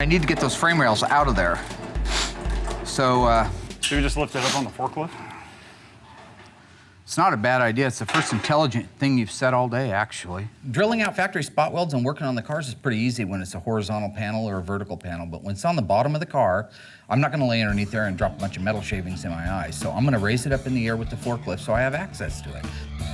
I need to get those frame rails out of there. So you just lift it up on the forklift? it's not a bad idea. It's the first intelligent thing you've said all day, actually. Drilling out factory spot welds and working on the cars is pretty easy when it's a horizontal panel or a vertical panel, but when it's on the bottom of the car, I'm not gonna lay underneath there and drop a bunch of metal shavings in my eyes. So I'm gonna raise it up in the air with the forklift so I have access to it.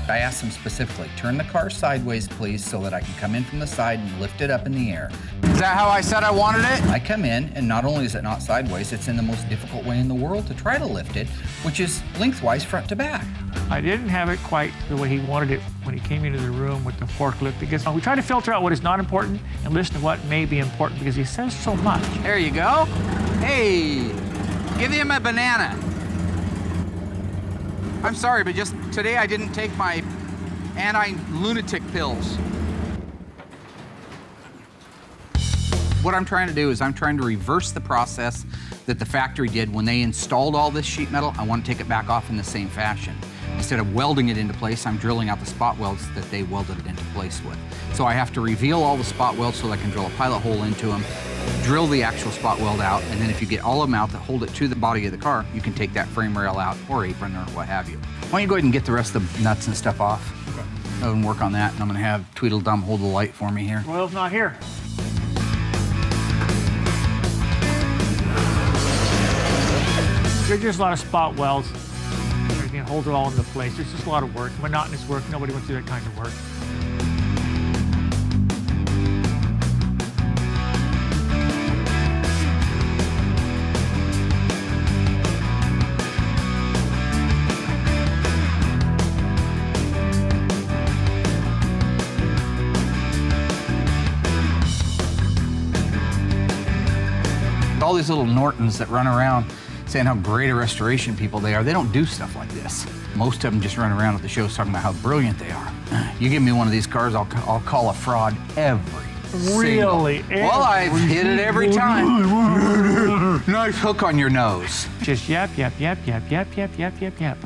I asked them specifically, turn the car sideways, please, so that I can come in from the side and lift it up in the air. Is that how I said I wanted it? I come in, and not only is it not sideways, it's in the most difficult way in the world to try to lift it, which is lengthwise front to back. I didn't have it quite the way he wanted it when he came into the room with the forklift, because we try to filter out what is not important and listen to what may be important, because he says so much. There you go. Hey, give him a banana. I'm sorry, but just today I didn't take my anti-lunatic pills. What I'm trying to do is I'm trying to reverse the process that the factory did when they installed all this sheet metal. I want to take it back off in the same fashion. Instead of welding it into place, I'm drilling out the spot welds that they welded it into place with. So I have to reveal all the spot welds so that I can drill a pilot hole into them, drill the actual spot weld out, and then if you get all of them out that hold it to the body of the car, you can take that frame rail out or apron or what have you. Why don't you go ahead and get the rest of the nuts and stuff off? Okay. And work on that, and I'm gonna have Tweedledum hold the light for me here. Royal's not here. There's just a lot of spot welds. Everything holds it all into place. It's just a lot of work, monotonous work. Nobody wants to do that kind of work. All these little Nortons that run around saying how great a restoration people they are, they don't do stuff like this. Most of them just run around at the shows talking about how brilliant they are. You give me one of these cars, I'll call a fraud every Really? single. Well, I've hit it every time. Nice hook on your nose. Just yap, yap, yap, yap, yap, yap, yap, yap, yap.